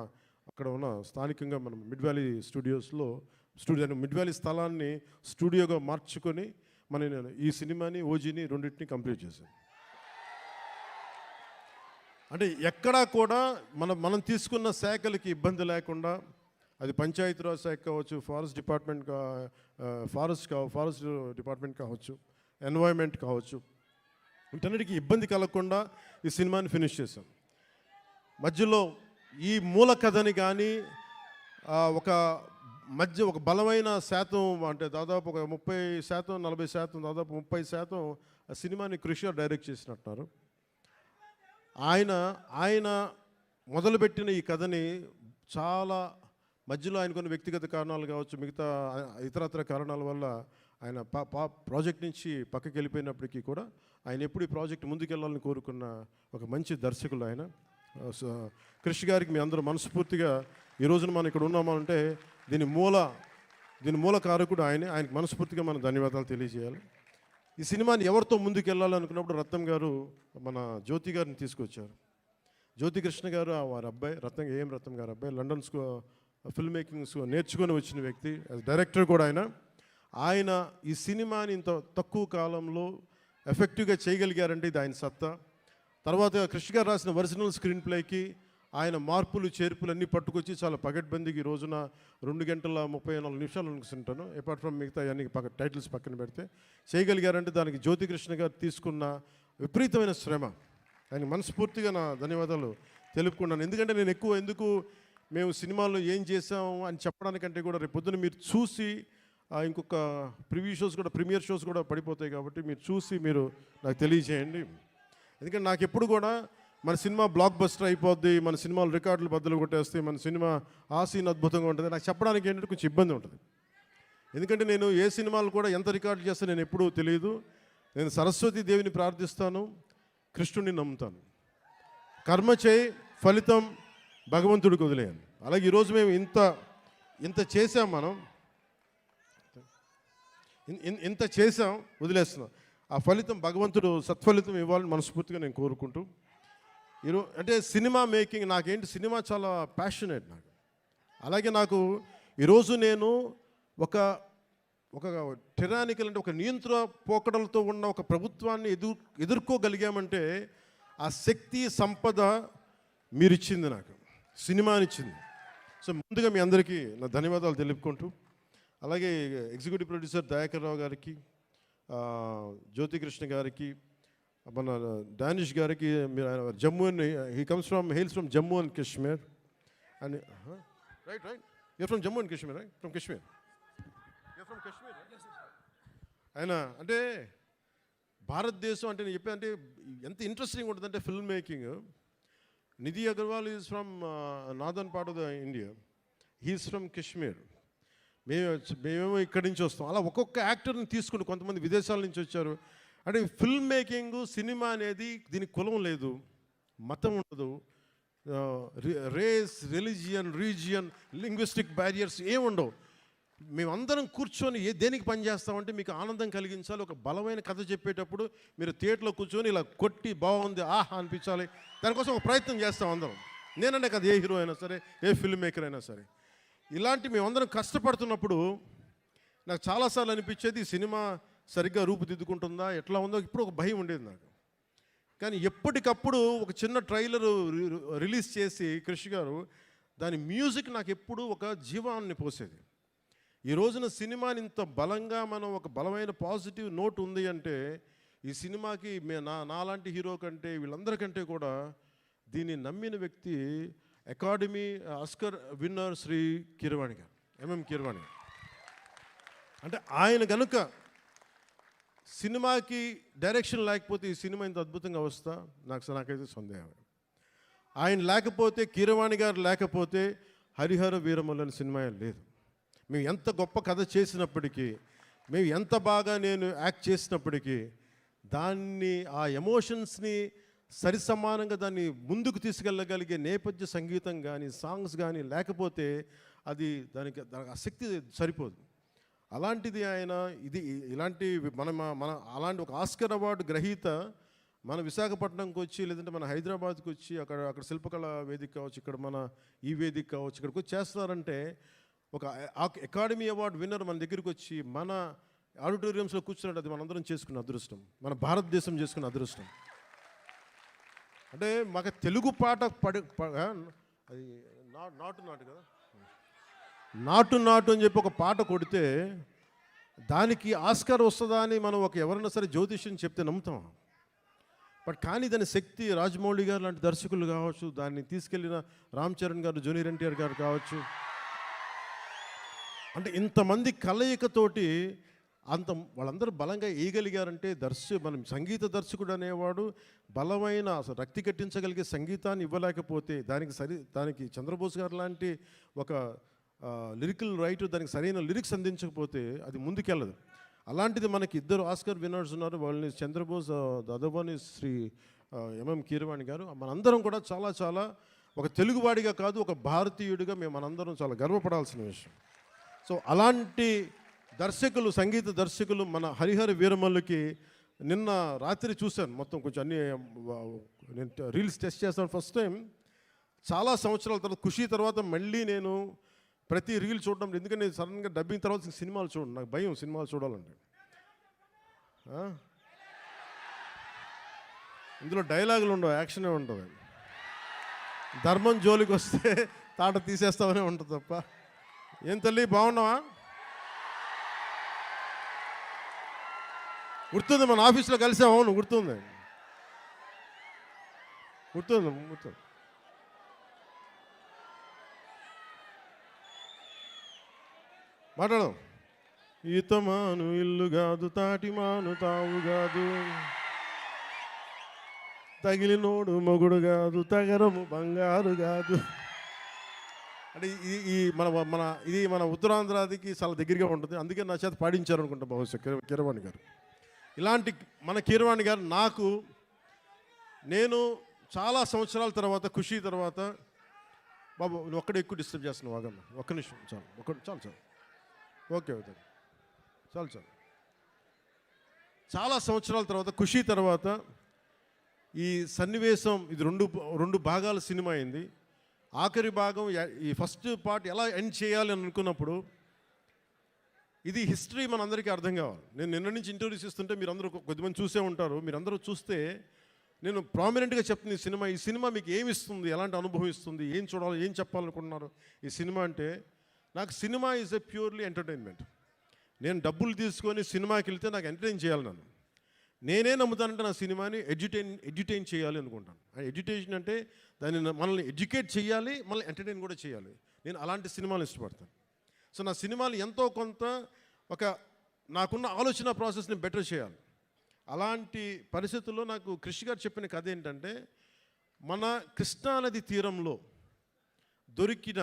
అక్కడ ఉన్న స్థానికంగా మనం మిడ్ వ్యాలీ మిడ్ వ్యాలీ స్థలాన్ని స్టూడియోగా మార్చుకొని నేను ఈ సినిమాని ఓజీని రెండింటిని కంప్లీట్ చేశాను. అంటే ఎక్కడా కూడా మనం తీసుకున్న శాఖలకి ఇబ్బంది లేకుండా, అది పంచాయతీరాజ్ శాఖ కావచ్చు, ఫారెస్ట్ డిపార్ట్మెంట్ కావచ్చు, ఎన్వైర్న్మెంట్ కావచ్చు, వీటన్నిటికీ ఇబ్బంది కలగకుండా ఈ సినిమాని ఫినిష్ చేశాం. మధ్యలో ఈ మూల కథని కానీ ఒక బలమైన శాతం, అంటే దాదాపు ఒక 30% 40%, దాదాపు 30% ఆ సినిమాని కృషి డైరెక్ట్ చేసినట్టున్నారు. ఆయన మొదలుపెట్టిన ఈ కథని చాలా మధ్యలో ఆయన కొన్ని వ్యక్తిగత కారణాలు కావచ్చు, మిగతా ఇతరత్ర కారణాల వల్ల ఆయన ప్రాజెక్ట్ నుంచి పక్కకి వెళ్ళిపోయినప్పటికీ కూడా ఆయన ఎప్పుడు ఈ ప్రాజెక్ట్ ముందుకెళ్ళాలని కోరుకున్న ఒక మంచి దర్శకులు ఆయన. కృషి గారికి మీ అందరూ మనస్ఫూర్తిగా ఈ రోజున మనం ఇక్కడ ఉన్నామంటే దీని మూల కారకుడు ఆయనకి మనస్ఫూర్తిగా మనం ధన్యవాదాలు తెలియజేయాలి. ఈ సినిమాని ఎవరితో ముందుకు వెళ్ళాలనుకున్నప్పుడు రత్నం గారు మన జ్యోతి గారిని తీసుకొచ్చారు. జ్యోతి కృష్ణ గారు వారి అబ్బాయి ఏఎం రత్నం గారి అబ్బాయి, లండన్ ఫిల్మ్ మేకింగ్ నేర్చుకొని వచ్చిన వ్యక్తి, డైరెక్టర్ కూడా ఆయన ఈ సినిమాని ఇంత తక్కువ కాలంలో ఎఫెక్టివ్గా చేయగలిగారంటే ఇది ఆయన సత్తా. తర్వాత కృష్ణ గారు రాసిన ఒరిజినల్ స్క్రీన్ ప్లేకి ఆయన మార్పులు చేర్పులు అన్నీ పట్టుకొచ్చి చాలా పగడ్బందీకి ఈ రోజున 2 గంటల 34 నిమిషాలు అనుకుంటాను, అపార్ట్ ఫ్రమ్ మిగతా అన్ని టైటిల్స్ పక్కన పెడితే చేయగలిగారంటే దానికి జ్యోతి కృష్ణ గారు తీసుకున్న విపరీతమైన శ్రమ. ఆయన మనస్ఫూర్తిగా నా ధన్యవాదాలు తెలుపుకున్నాను. ఎందుకంటే నేను మేము సినిమాలో ఏం చేసాము అని చెప్పడానికంటే కూడా రేపు పొద్దున మీరు చూసి ఇంకొక ప్రీమియర్ షోస్ కూడా పడిపోతాయి కాబట్టి మీరు చూసి మీరు నాకు తెలియజేయండి. ఎందుకంటే నాకు ఎప్పుడు కూడా మన సినిమా బ్లాక్ బస్టర్ అయిపోద్ది, మన సినిమాలు రికార్డులు బద్దలు కొట్టేస్తే, మన సినిమా ఆ సీన్ అద్భుతంగా ఉంటుంది, నాకు చెప్పడానికి ఏంటంటే కొంచెం ఇబ్బంది ఉంటుంది. ఎందుకంటే నేను ఏ సినిమాలు కూడా ఎంత రికార్డు చేస్తే నేను ఎప్పుడూ తెలియదు. నేను సరస్వతి దేవిని ప్రార్థిస్తాను, కృష్ణుడిని నమ్ముతాను. కర్మ చేయి, ఫలితం భగవంతుడికి వదిలేయాలి. అలాగే ఈరోజు మేము ఇంత చేసాం, ఇంత చేసాం, వదిలేస్తున్నాం. ఆ ఫలితం భగవంతుడు సత్ఫలితం ఇవ్వాలని మనస్ఫూర్తిగా నేను కోరుకుంటూ అంటే సినిమా మేకింగ్ సినిమా చాలా ప్యాషనేట్ నాకు. అలాగే నాకు ఈరోజు నేను ఒక టెరానికల్ అంటే ఒక నియంత్రణ పోకడలతో ఉన్న ఒక ప్రభుత్వాన్ని ఎదుర్కోగలిగామంటే ఆ శక్తి సంపద మీరిచ్చింది, నాకు సినిమానిచ్చింది. సో ముందుగా మీ అందరికీ నా ధన్యవాదాలు తెలుపుకుంటూ, అలాగే ఎగ్జిక్యూటివ్ ప్రొడ్యూసర్ దయాకర్ రావు గారికి, జ్యోతి కృష్ణ గారికి, మన డానిష్ గారికి, మీరు Jammu and hails from Jammu and Kashmir and right you're from Jammu and Kashmir, right from Kashmir, you're from Kashmir. ఆయన అంటే భారతదేశం అంటే నేను చెప్పానంటే ఎంత ఇంట్రెస్టింగ్ ఉంటుందంటే film making. Nidhi Agarwal is from northern part of the India. He is from Kashmir. మేమేమో ఇక్కడి నుంచి వస్తాం. అలా ఒక్కొక్క యాక్టర్ని తీసుకుని కొంతమంది విదేశాల నుంచి వచ్చారు. అంటే ఫిల్మ్ మేకింగ్, సినిమా అనేది దీనికి కులం లేదు, మతం ఉండదు, race, religion, region, linguistic barriers ఏముండవు. మేమందరం కూర్చొని దేనికి పనిచేస్తామంటే మీకు ఆనందం కలిగించాలి. ఒక బలమైన కథ చెప్పేటప్పుడు మీరు థియేటర్లో కూర్చొని ఇలా కొట్టి బాగుంది ఆహా అనిపించాలి. దానికోసం ఒక ప్రయత్నం చేస్తాం అందరం. నేనంటే కదా, ఏ హీరో అయినా సరే, ఏ ఫిల్మ్ మేకర్ అయినా సరే. ఇలాంటి మేమందరం కష్టపడుతున్నప్పుడు నాకు చాలాసార్లు అనిపించేది ఈ సినిమా సరిగ్గా రూపుదిద్దుకుంటుందా, ఎట్లా ఉందో ఇప్పుడు ఒక భయం ఉండేది నాకు. కానీ ఎప్పటికప్పుడు ఒక చిన్న ట్రైలర్ రిలీజ్ చేసి క్రిష్ గారు దాని మ్యూజిక్ నాకు ఎప్పుడు ఒక జీవాన్ని పోసేది. ఈ రోజున సినిమాని ఇంత బలంగా మనం ఒక బలమైన పాజిటివ్ నోట్ ఉంది అంటే ఈ సినిమాకి నాలాంటి హీరో కంటే వీళ్ళందరికంటే కూడా దీన్ని నమ్మిన వ్యక్తి academy Oscar winner Shri Keeravani గారు, ఎంఎం కీరవాణి గారు. అంటే ఆయన కనుక సినిమాకి డైరెక్షన్ లేకపోతే ఈ సినిమా ఇంత అద్భుతంగా వస్తా నాకైతే సందేహం. ఆయన లేకపోతే, కీరవాణి గారు లేకపోతే హరిహర వీరమల్లు అనే సినిమా లేదు. మేము ఎంత గొప్ప కథ చేసినప్పటికీ, మేము ఎంత బాగా నేను యాక్ట్ చేసినప్పటికీ దాన్ని, ఆ ఎమోషన్స్ని సరిసమానంగా దాన్ని ముందుకు తీసుకెళ్ళగలిగే నేపథ్య సంగీతం కానీ, సాంగ్స్ కానీ లేకపోతే అది దానికి ఆ శక్తి సరిపోదు. అలాంటిది ఆయన ఇలాంటి మన అలాంటి ఒక ఆస్కర్ అవార్డు గ్రహీత మన విశాఖపట్నంకి వచ్చి, లేదంటే మన హైదరాబాద్కి వచ్చి అక్కడ శిల్పకళ వేదిక కావచ్చు, ఇక్కడ మన ఈ వేదిక కావచ్చు, ఇక్కడికి వచ్చి చేస్తున్నారంటే ఒక అకాడమీ అవార్డు విన్నర్ మన దగ్గరికి వచ్చి మన ఆడిటోరియంస్లో కూర్చున్నట్టు అది మనందరం చేసుకున్న అదృష్టం, మన భారతదేశం చేసుకున్న అదృష్టం. అంటే మాకు తెలుగు పాట అది నాటు కదా, నాటు అని చెప్పి ఒక పాట కొడితే దానికి ఆస్కార్ వస్తుందా అని మనం ఎవరైనా సరే జ్యోతిష్యం చెప్తే నమ్ముతాం. బట్ కానీ దాని శక్తి రాజమౌళి గారు లాంటి దర్శకులు కావచ్చు, దాన్ని తీసుకెళ్ళిన రామ్ చరణ్ గారు, జూనియర్ ఎన్టీఆర్ గారు కావచ్చు, అంటే ఇంతమంది కలయికతోటి వాళ్ళందరూ బలంగా వేయగలిగారంటే మనం సంగీత దర్శకుడు అనేవాడు బలమైన అసలు రక్తి కట్టించగలిగే సంగీతాన్ని ఇవ్వలేకపోతే, దానికి చంద్రబోస్ గారు లాంటి ఒక లిరికల్ రైటర్ దానికి సరైన లిరిక్స్ అందించకపోతే అది ముందుకెళ్ళదు. అలాంటిది మనకి ఇద్దరు ఆస్కర్ విన్నర్స్ ఉన్నారు. వాళ్ళని చంద్రబోస్, అదవని శ్రీ ఎంఎం కీరవాణి గారు. మనందరం కూడా చాలా చాలా ఒక తెలుగువాడిగా కాదు, ఒక భారతీయుడిగా మనందరం చాలా గర్వపడాల్సిన విషయం. సో అలాంటి దర్శకులు, సంగీత దర్శకులు మన హరిహర వీరమల్లుకి నిన్న రాత్రి చూశాను మొత్తం, కొంచెం అన్ని నేను రీల్స్ టెస్ట్ చేస్తాను ఫస్ట్ టైం చాలా సంవత్సరాల తర్వాత. ఖుషి తర్వాత మళ్ళీ నేను ప్రతి రీల్ చూడడం, ఎందుకంటే నేను సడన్గా డబ్బింగ్ తర్వాత సినిమాలు చూడండి, నాకు భయం సినిమాలు చూడాలంటే. ఇందులో డైలాగులు ఉండవు, యాక్షనే ఉంటుంది. ధర్మం జోలికి వస్తే తాట తీసేస్తామనే ఉంటుంది తప్ప. ఏం తల్లి బాగున్నావా? గుర్తుంది, మన ఆఫీస్లో కలిసాము. అవును గుర్తుంది. మాట్లాడదాం. ఈతమాను ఇల్లు కాదు, తాటిమాను తావు కాదు, తగిలినోడు మొగుడు కాదు, తగరము బంగారు కాదు. అంటే ఇది మన ఉత్తరాంధ్రాదికి చాలా దగ్గరగా ఉంటుంది. అందుకే నా చేత పాడించారు అనుకుంటా బహుశా కీరవాణి గారు. ఇలాంటి మన కీరవాణి గారు నేను చాలా సంవత్సరాల తర్వాత, ఖుషి తర్వాత, బాబు నువ్వు ఒక్కడే ఎక్కువ డిస్టర్బ్ చేస్తున్నావు, వాగమ్మ ఒక్క నిమిషం చాలు ఓకే చాలు. చాలా సంవత్సరాల తర్వాత, ఖుషి తర్వాత ఈ సన్నివేశం, ఇది రెండు భాగాల సినిమా అయింది. ఆఖరి భాగం, ఈ ఫస్ట్ పార్ట్ ఎలా ఎండ్ చేయాలి అని అనుకున్నప్పుడు ఇది హిస్టరీ మనందరికీ అర్థం కావాలి. నేను నిన్న నుంచి ఇంటర్వ్యూస్ ఇస్తుంటే మీరందరూ కొద్దిమంది చూసే ఉంటారు. మీరందరూ చూస్తే నేను ప్రామినెంట్గా చెప్తుంది, ఈ సినిమా మీకు ఏమి ఇస్తుంది, ఎలాంటి అనుభవం ఇస్తుంది, ఏం చూడాలి, ఏం చెప్పాలనుకుంటున్నారు ఈ సినిమా అంటే. నాకు cinema is a purely entertainment. నేను డబ్బులు తీసుకొని సినిమాకి వెళ్తే నాకు ఎంటర్టైన్ చేయాలి. నేనే నమ్ముతానంటే నా సినిమాని ఎడ్యుటైన్ చేయాలి అనుకుంటాను. ఎడ్యుటేషన్ అంటే మనల్ని ఎడ్యుకేట్ చేయాలి, మళ్ళీ ఎంటర్టైన్ కూడా చేయాలి. నేను అలాంటి సినిమాలు ఇష్టపడతాను. సో నా సినిమాలు ఎంతో కొంత నాకున్న ఆలోచన ప్రాసెస్ని బెటర్ చేయాలి. అలాంటి పరిస్థితుల్లో నాకు క్రిష్ గారు చెప్పిన కథ ఏంటంటే, మన కృష్ణానది తీరంలో దొరికిన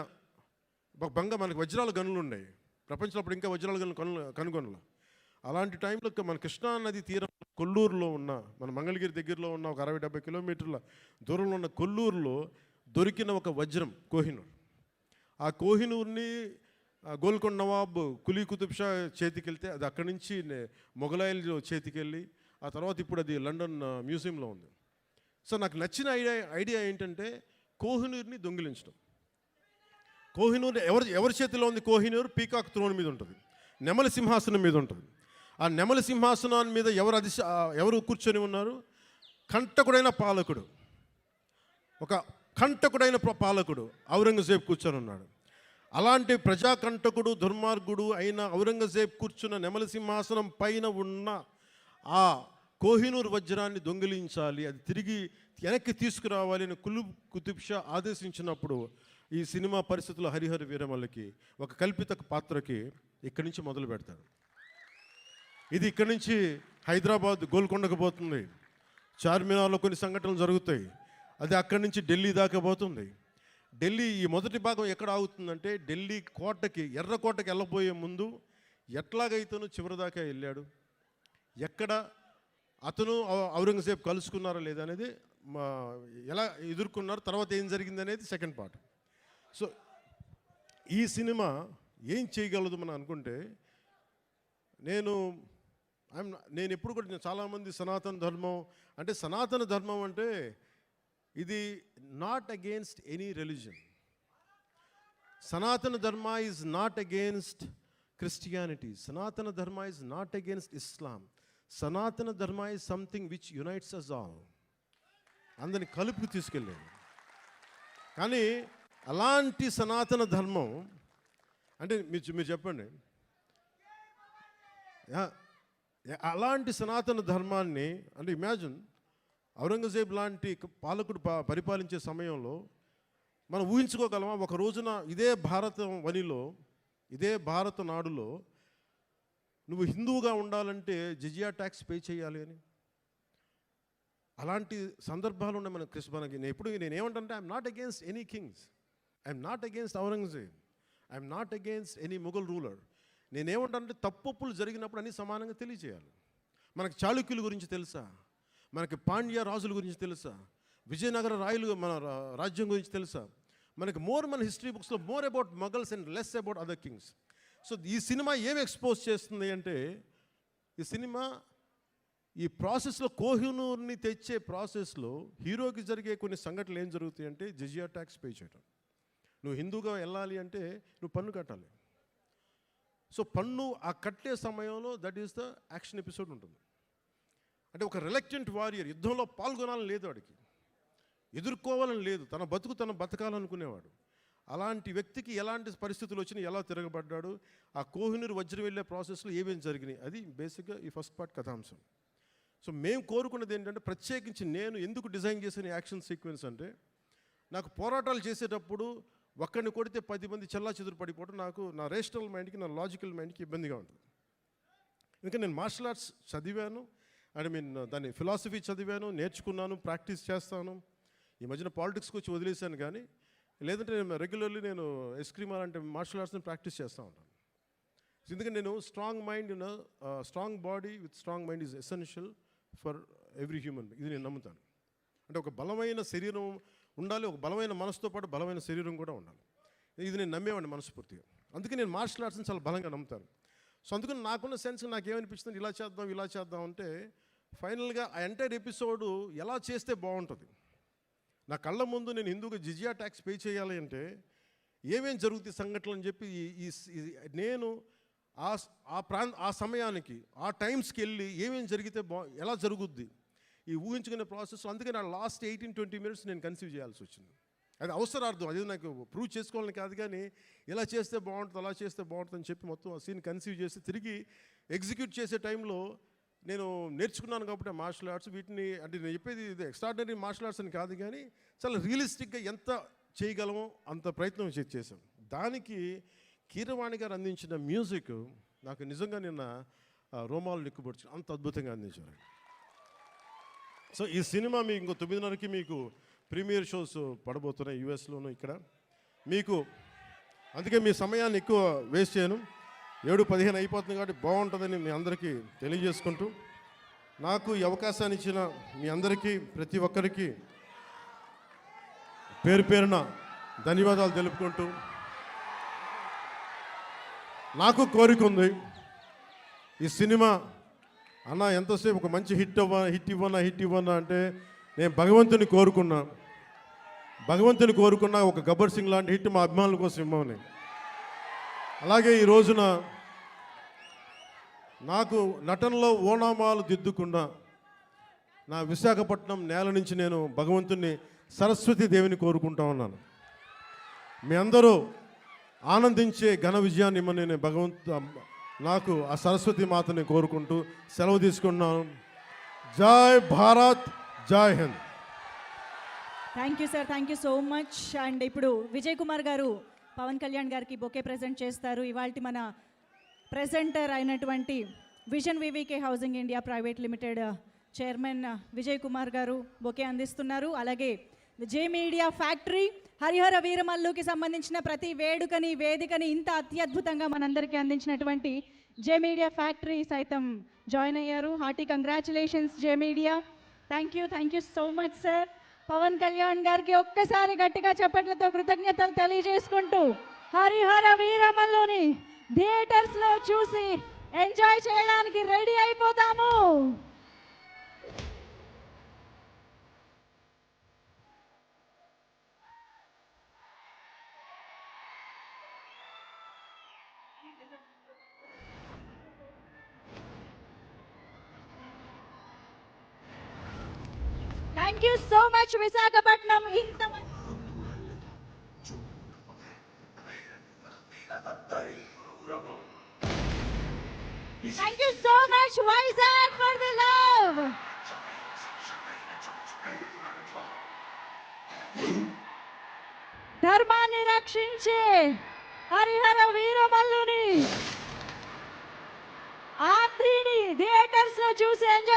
మనకి వజ్రాల గనులు ఉన్నాయి. ప్రపంచంలో అప్పుడు ఇంకా వజ్రాల గనులు కనుగొనల. అలాంటి టైంలో మన కృష్ణానది తీరం కొల్లూరులో ఉన్న, మన మంగళగిరి దగ్గరలో ఉన్న ఒక 60-70 కిలోమీటర్ల దూరంలో ఉన్న కొల్లూరులో దొరికిన ఒక వజ్రం కోహినూర్. ఆ కోహినూర్ని గోల్కొండ నవాబ్ కులీ కుతుబ్ షా చేతికి వెళ్తే అది అక్కడి నుంచి మొఘలాయిల చేతికి వెళ్ళి ఆ తర్వాత ఇప్పుడు అది లండన్ మ్యూజియంలో ఉంది. సో నాకు నచ్చిన ఐడియా ఏంటంటే కోహినూర్ని దొంగిలించడం. కోహినూర్ ఎవరి చేతిలో ఉంది? కోహినూర్ పీకాక్ త్రోన్ మీద ఉంటుంది, నెమలి సింహాసనం మీద ఉంటుంది. ఆ నెమలి సింహాసనాన్ని మీద ఎవరు కూర్చొని ఉన్నారు? కంటకుడైన పాలకుడు, ఒక కంటకుడైన పాలకుడు ఔరంగజేబ్ కూర్చొని ఉన్నాడు. అలాంటి ప్రజాకంటకుడు దుర్మార్గుడు అయిన ఔరంగజేబ్ కూర్చున్న నెమలి సింహాసనం పైన ఉన్న ఆ కోహినూర్ వజ్రాన్ని దొంగిలించాలి, అది తిరిగి వెనక్కి తీసుకురావాలి అని కులీ కుతుబ్ షా ఆదేశించినప్పుడు ఈ సినిమా పరిస్థితుల్లో హరిహర వీరమల్లకి ఒక కల్పిత పాత్రకి ఇక్కడి నుంచి మొదలు పెడతాడు. ఇది ఇక్కడి నుంచి హైదరాబాద్ గోల్కొండకు పోతుంది, చార్మినార్లో కొన్ని సంఘటనలు జరుగుతాయి, అది అక్కడి నుంచి ఢిల్లీ దాకా పోతుంది. ఢిల్లీ ఈ మొదటి భాగం ఎక్కడ ఆగుతుందంటే ఢిల్లీ కోటకి, ఎర్రకోటకి వెళ్ళబోయే ముందు ఎట్లాగైతేనూ చివరి దాకా వెళ్ళాడు, ఎక్కడ అతను ఔరంగజేబ్ కలుసుకున్నారా లేదా అనేది, ఎలా ఎదుర్కొన్నారు, తర్వాత ఏం జరిగింది అనేది సెకండ్ పార్ట్. సో ఈ సినిమా ఏం చేయగలదు మనం అనుకుంటే, నేను ఎప్పుడు కూడా చాలామంది సనాతన ధర్మం అంటే, సనాతన ధర్మం అంటే ఇది నాట్ అగేన్స్ట్ ఎనీ రిలీజన్. సనాతన Dharma is not against Christianity. సనాతన Dharma is not against Islam. Sanatana Dharma is something which unites us all. అందరిని కలుపుకు తీసుకెళ్ళాను. కానీ అలాంటి సనాతన ధర్మం అంటే మీరు చెప్పండి, అలాంటి సనాతన ధర్మాన్ని అంటే ఇమాజిన్ ఔరంగజేబ్ లాంటి పాలకుడు పరిపాలించే సమయంలో మనం ఊహించుకోగలమా? ఒక రోజున ఇదే భారత వనిలో, ఇదే భారత నాడులో నువ్వు హిందువుగా ఉండాలంటే జిజియా ట్యాక్స్ పే చేయాలి అని. అలాంటి సందర్భాలు ఉన్నాయి మనకి. నేనేమంటే I'm not against any kings, I'm not against Aurangzeb, I'm not against any Mughal ruler. నేనేమంటే తప్పులు జరిగినప్పుడు అన్నీ సమానంగా తెలియజేయాలి. మనకి చాళుక్యుల గురించి తెలుసా? మనకి పాండ్య రాజుల గురించి తెలుసా? విజయనగర రాయలు మన రాజ్యం గురించి తెలుసా? మనకి మన హిస్టరీ బుక్స్లో more about Mughals and less about other Kings. So ఈ సినిమా ఏం ఎక్స్పోజ్ చేస్తుంది అంటే, ఈ సినిమా ఈ ప్రాసెస్లో కోహినూర్ని తెచ్చే ప్రాసెస్లో హీరోకి జరిగే కొన్ని సంఘటనలు ఏం జరుగుతాయి అంటే, జిజియా ట్యాక్స్ పే చేయడం. నువ్వు హిందూగా వెళ్ళాలి అంటే నువ్వు పన్ను కట్టాలి. సో పన్ను ఆ కట్టే సమయంలో that is the action episode ఉంటుంది. అంటే ఒక రిలక్టెంట్ వారియర్, యుద్ధంలో పాల్గొనాలని లేదు వాడికి, ఎదుర్కోవాలని లేదు, తన బతకాలనుకునేవాడు. అలాంటి వ్యక్తికి ఎలాంటి పరిస్థితులు వచ్చినాయి, ఎలా తిరగబడ్డాడు, ఆ కోహినూర్ వజ్రం వెళ్ళే ప్రాసెస్లో ఏమేమి జరిగినాయి, అది బేసిక్గా ఈ ఫస్ట్ పార్ట్ కథాంశం. సో మేము కోరుకున్నది ఏంటంటే, ప్రత్యేకించి నేను ఎందుకు డిజైన్ చేసిన యాక్షన్ సీక్వెన్స్ అంటే, నాకు పోరాటాలు చేసేటప్పుడు ఒక్కడిని కొడితే 10 మంది చెల్లా చెదురు పడిపోవడం నాకు నా రేషనల్ మైండ్కి, నా లాజికల్ మైండ్కి ఇబ్బందిగా ఉంటుంది. ఎందుకంటే నేను మార్షల్ ఆర్ట్స్ చదివాను, దాని ఫిలాసఫీ చదివాను, నేర్చుకున్నాను, ప్రాక్టీస్ చేస్తాను. ఈ మధ్యన పాలిటిక్స్కి వచ్చి వదిలేశాను, కానీ లేదంటే నేను రెగ్యులర్లీ ఎస్క్రీమ్ అలాంటి మార్షల్ ఆర్ట్స్ని ప్రాక్టీస్ చేస్తూ ఉంటాను. ఎందుకంటే నేను strong body with strong mind is essential for every human. ఇది నేను నమ్ముతాను. అంటే ఒక బలమైన శరీరం ఉండాలి, ఒక బలమైన మనసుతో పాటు బలమైన శరీరం కూడా ఉండాలి. ఇది నేను నమ్మేవాడిని మనస్ఫూర్తిగా. అందుకే నేను మార్షల్ ఆర్ట్స్ని చాలా బలంగా నమ్ముతాను. సో అందుకని నాకున్న సెన్స్ నాకేమనిపిస్తుంది, ఇలా చేద్దాం అంటే ఫైనల్గా ఆ ఎంటైర్ ఎపిసోడు ఎలా చేస్తే బాగుంటుంది. నా కళ్ళ ముందు నేను హిందూగా జిజియా ట్యాక్స్ పే చేయాలి అంటే ఏమేం జరుగుతాయి సంఘటనలు అని చెప్పి నేను ఆ సమయానికి ఆ టైమ్స్కి వెళ్ళి ఏమేం జరిగితే ఎలా జరుగుద్ది ఈ ఊహించుకునే ప్రాసెస్. అందుకే నా లాస్ట్ 18-20 మినిట్స్ నేను కన్సీవ్ చేయాల్సి వచ్చింది. అది అవసరార్థం, అది నాకు ప్రూవ్ చేసుకోవాలని కాదు, కానీ ఇలా చేస్తే బాగుంటుంది, అలా చేస్తే బాగుంటుంది అని చెప్పి మొత్తం ఆ సీన్ కన్సీవ్ చేసి తిరిగి ఎగ్జిక్యూట్ చేసే టైంలో నేను నేర్చుకున్నాను కాబట్టి మార్షల్ ఆర్ట్స్. వీటిని అంటే నేను చెప్పేది ఇది ఎక్స్ట్రాడినరీ మార్షల్ ఆర్ట్స్ అని కాదు, కానీ చాలా రియలిస్టిక్గా ఎంత చేయగలమో అంత ప్రయత్నం చేశాం. దానికి కీరవాణి గారు అందించిన మ్యూజిక్ నాకు నిజంగా నిన్న రోమాలు నిక్కుపొడుచు అంత అద్భుతంగా అందించారు. సో ఈ సినిమా మీకు ఇంకో 9:30కి మీకు ప్రీమియర్ షోస్ పడబోతున్నాయి యూఎస్లోను ఇక్కడ. మీకు అందుకే మీ సమయాన్ని ఎక్కువ వేస్ట్ చేయను. 7:15 అయిపోతుంది కాబట్టి బాగుంటుందని మీ అందరికీ తెలియజేసుకుంటూ, నాకు ఈ అవకాశాన్ని ఇచ్చిన మీ అందరికీ, ప్రతి ఒక్కరికి పేరు పేరున ధన్యవాదాలు తెలుపుకుంటూ, నాకు కోరిక ఉంది, ఈ సినిమా అన్న ఎంతసేపు ఒక మంచి హిట్ ఇవ్వనా అంటే నేను భగవంతుని కోరుకున్నా ఒక గబ్బర్ సింగ్ లాంటి హిట్ మా అభిమానుల కోసం ఇవ్వమని. అలాగే ఈ రోజున నాకు నటనలో ఓనామాలు దిద్దుకున్న నా విశాఖపట్నం నేల నుంచి నేను భగవంతుని సరస్వతి దేవిని కోరుకుంటా ఉన్నాను. మీ అందరూ ఆనందించే ఘన విజయాన్ని ఇమ్మని నేను నాకు ఆ సరస్వతి మాతని కోరుకుంటూ సెలవు తీసుకున్నాను. జై భారత్, జై Hind. Thank you sir, thank you so much. And ఇప్పుడు విజయ్ కుమార్ గారు పవన్ కళ్యాణ్ గారికి బొకే ప్రజెంట్ చేస్తారు. ఇవాళ మన ప్రెజెంటర్ అయినటువంటి Vision VVK Housing India Private Limited chairman Vijay Kumar గారు బొకే అందిస్తున్నారు. అలాగే జే మీడియా ఫ్యాక్టరీ హరిహర వీరమల్లుకి సంబంధించిన ప్రతి వేదికని ఇంత అత్యద్భుతంగా మనందరికీ అందించినటువంటి జే మీడియా ఫ్యాక్టరీ సైతం జాయిన్ అయ్యారు. Hearty congratulations J Media. Thank you so much sir. Pawan Kalyan గారికి ఒక్కసారి గట్టిగా చప్పట్లతో కృతజ్ఞతలు తెలియజేసుకుంటూ హరిహర వీరమల్లుని థియేటర్స్లో చూసి ఎంజాయ్ చేయడానికి రెడీ అయిపోతాము. Thank you so much Visakhapatnam. Thank you so much Vizag for the love. ధర్మాన్ని రక్షించే హరిహర వీరమల్లుని ఆంధ్రీని థియేటర్స్ లో చూసి ఎంజాయ్